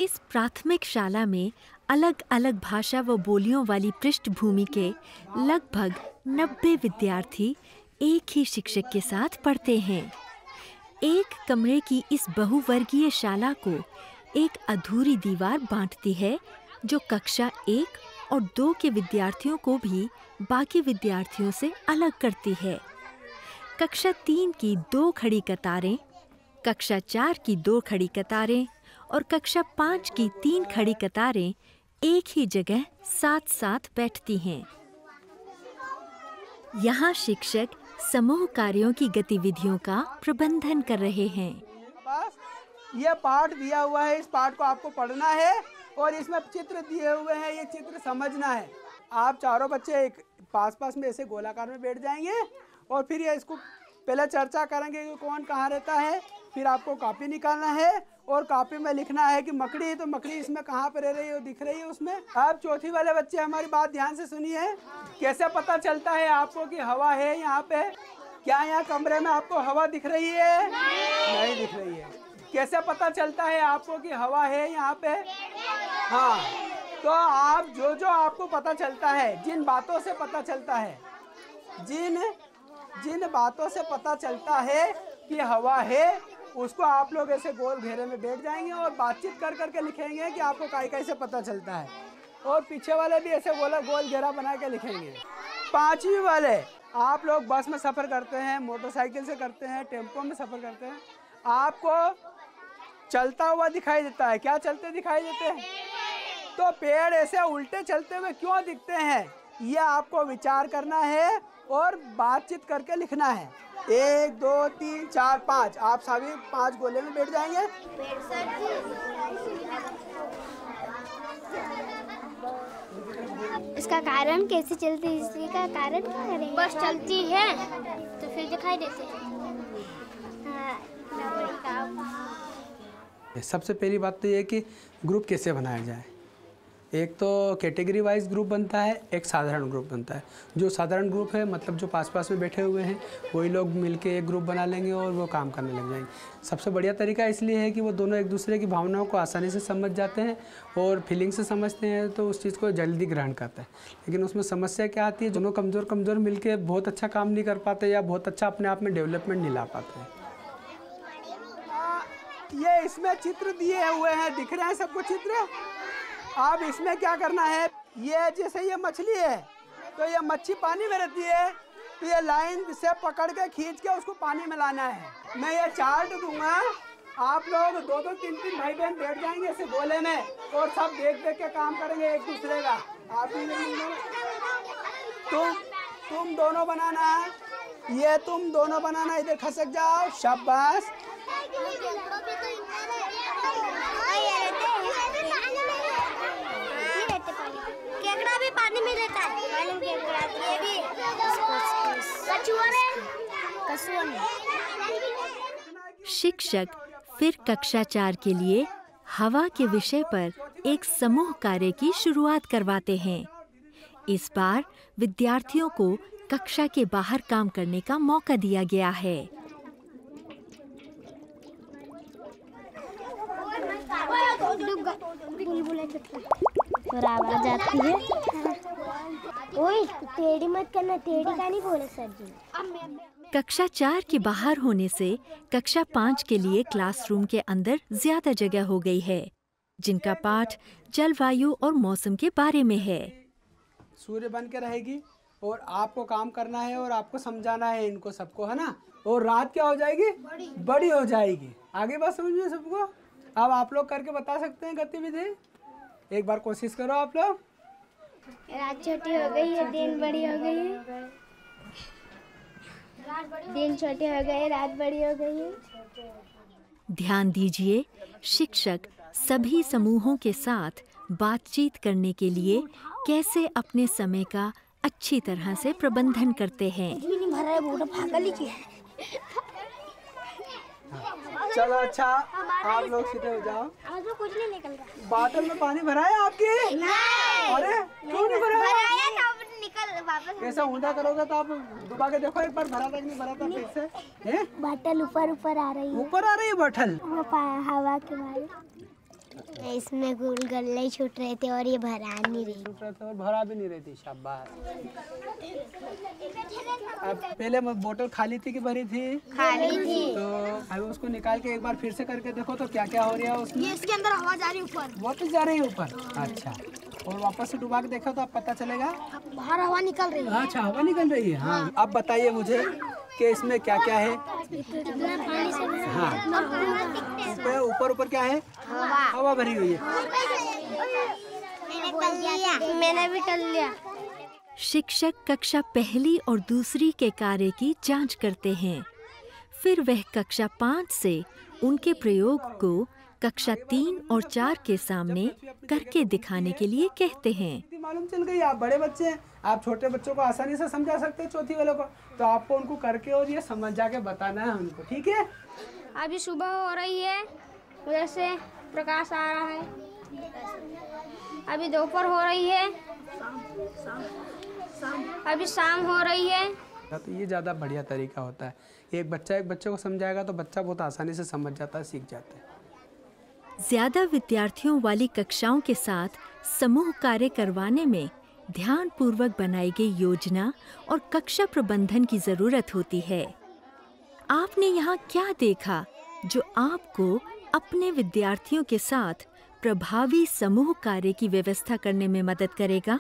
इस प्राथमिक शाला में अलग अलग भाषा व बोलियों वाली पृष्ठभूमि के लगभग 90 विद्यार्थी एक ही शिक्षक के साथ पढ़ते हैं। एक कमरे की इस बहुवर्गीय शाला को एक अधूरी दीवार बांटती है, जो कक्षा 1 और 2 के विद्यार्थियों को भी बाकी विद्यार्थियों से अलग करती है। कक्षा 3 की 2 खड़ी कतारें, कक्षा 4 की 2 खड़ी कतारें और कक्षा 5 की 3 खड़ी कतारें एक ही जगह साथ साथ बैठती हैं। यहाँ शिक्षक समूह कार्यों की गतिविधियों का प्रबंधन कर रहे हैं। ये पाठ दिया हुआ है, इस पाठ को आपको पढ़ना है और इसमें चित्र दिए हुए हैं, ये चित्र समझना है। आप चारों बच्चे एक पास में ऐसे गोलाकार में बैठ जाएंगे और फिर ये इसको पहले चर्चा करेंगे कि कौन कहाँ रहता है। फिर आपको कॉपी निकालना है और कॉपी में लिखना है कि मकड़ी है तो मकड़ी इसमें कहाँ पर रह रही है, दिख रही है उसमें। आप चौथी वाले बच्चे हमारी बात ध्यान से सुनिए। कैसे पता चलता है आपको कि हवा है यहाँ पे? क्या यहाँ कमरे में आपको हवा दिख रही है? नहीं दिख रही है। कैसे पता चलता है आपको कि हवा है यहाँ पे? हाँ, तो आप जो आपको पता चलता है, जिन बातों से पता चलता है, जिन बातों से पता चलता है कि हवा है, उसको आप लोग ऐसे गोल घेरे में बैठ जाएंगे और बातचीत कर करके लिखेंगे कि आपको कैसे पता चलता है। और पीछे वाले भी ऐसे गोल घेरा बना के लिखेंगे। 5वीं वाले, आप लोग बस में सफ़र करते हैं, मोटरसाइकिल से करते हैं, टेम्पो में सफ़र करते हैं, आपको चलता हुआ दिखाई देता है। क्या चलते दिखाई देते हैं? तो पेड़ ऐसे उल्टे चलते हुए क्यों दिखते हैं, ये आपको विचार करना है और बातचीत करके लिखना है। 1 2 3 4 5, आप सभी 5 गोले में बैठ जाएंगे। इसका कारण कैसे चलती है, इसका कारण क्या करेंगे? बस चलती है तो फिर दिखाई देते हैं। सबसे पहली बात तो ये है कि ग्रुप कैसे बनाया जाए। एक तो कैटेगरी वाइज ग्रुप बनता है, एक साधारण ग्रुप बनता है। जो साधारण ग्रुप है मतलब जो पास में बैठे हुए हैं वही लोग मिलके एक ग्रुप बना लेंगे और वो काम करने लग जाएंगे। सबसे बढ़िया तरीका इसलिए है कि वो दोनों एक दूसरे की भावनाओं को आसानी से समझ जाते हैं और फीलिंग से समझते हैं, तो उस चीज़ को जल्दी ग्रहण करते हैं। लेकिन उसमें समस्या क्या आती है, दोनों कमज़ोर मिलके बहुत अच्छा काम नहीं कर पाते या बहुत अच्छा अपने आप में डेवलपमेंट नहीं ला पाते हैं। ये इसमें चित्र दिए हुए हैं, दिख रहे हैं सबको चित्र। अब इसमें क्या करना है, ये जैसे ये मछली है तो ये मच्छी पानी में रहती है, तो ये लाइन से पकड़ के खींच के उसको पानी में लाना है। मैं ये चार्ट दूंगा, आप लोग 2 3 भाई बहन बैठ जाएंगे ऐसे गोले में और सब देख के काम करेंगे एक दूसरे का। आप तुम दोनों बनाना है, ये तुम दोनों बनाना, इधर खसक जाओ, शाबाश। केकड़ा भी पानी में रहता है। ये भी कछुआ में। शिक्षक फिर कक्षा 4 के लिए हवा के विषय पर एक समूह कार्य की शुरुआत करवाते हैं। इस बार विद्यार्थियों को कक्षा के बाहर काम करने का मौका दिया गया है। और आवाज आती है। ओए टेढ़ी मत करना, टेढ़ी का नहीं बोले सर जी। कक्षा 4 के बाहर होने से कक्षा 5 के लिए क्लासरूम के अंदर ज्यादा जगह हो गई है, जिनका पाठ जलवायु और मौसम के बारे में है। सूर्य बन के रहेगी और आपको काम करना है और आपको समझाना है इनको सबको, है ना। और रात क्या हो जाएगी? बड़ी हो जाएगी। आगे बात समझ में सबको? अब आप लोग करके बता सकते हैं गतिविधि, एक बार कोशिश करो आप लोग। रात छोटी हो गई है, दिन बड़ी हो गई है। दिन छोटे हो गए, रात बड़ी हो गई है। ध्यान दीजिए, शिक्षक सभी समूहों के साथ बातचीत करने के लिए कैसे अपने समय का अच्छी तरह से प्रबंधन करते हैं। चलो अच्छा, आप लोग सीधे हो जाओ। आज तो कुछ नहीं निकल रहा। बाटल में पानी भरा है आपके? नहीं। अरे क्यों नहीं भरा? निकल वापस। ऐसा ऊंधा करोगे तो आप डुबा के देखो एक बार, भरा था कि नहीं भरा था फिर से। बाटल ऊपर आ रही है। ऊपर आ रही है बाटल? हवा के मारे। इसमें गुलगुल्ले छूट रहे थे और ये भरा नहीं रही। छूट रहे थे और भरा भी नहीं रही थी। शाबाश। अब पहले बोतल खाली थी कि भरी थी? खाली थी। तो अभी उसको निकाल के एक बार फिर से करके देखो तो क्या क्या हो रहा है उसमें। ये इसके अंदर हवा जा रही है ऊपर। वापस जा रही है ऊपर। अच्छा, और वापस से डुबा के देखा तो अब पता चलेगा बाहर हवा निकल रही है। अच्छा, हवा निकल रही है। हाँ, अब बताइए मुझे कि इसमें क्या क्या है। हाँ, ऊपर ऊपर क्या है? हवा भरी हुई है। मैंने भी कर लिया। शिक्षक कक्षा पहली और दूसरी के कार्य की जांच करते हैं। फिर वह कक्षा 5 से उनके प्रयोग को कक्षा 3 और 4 के सामने करके दिखाने के लिए कहते हैं। मालूम चल गई, आप बड़े बच्चे हैं, आप छोटे बच्चों को आसानी से समझा सकते हैं, चौथी वालों को। तो आपको उनको करके और ये समझ जाके बताना है उनको, ठीक है? अभी सुबह हो रही है, वैसे प्रकाश आ रहा है। अभी दोपहर हो रही है, अभी शाम हो रही है। तो ये ज़्यादा बढ़िया तरीका होता है। एक बच्चे को समझाएगा तो बच्चा बहुत आसानी से समझ जाता है, सीख जाता है। ज्यादा विद्यार्थियों वाली कक्षाओं के साथ समूह कार्य करवाने में ध्यानपूर्वक बनाई गई योजना और कक्षा प्रबंधन की जरूरत होती है। आपने यहाँ क्या देखा जो आपको अपने विद्यार्थियों के साथ प्रभावी समूह कार्य की व्यवस्था करने में मदद करेगा?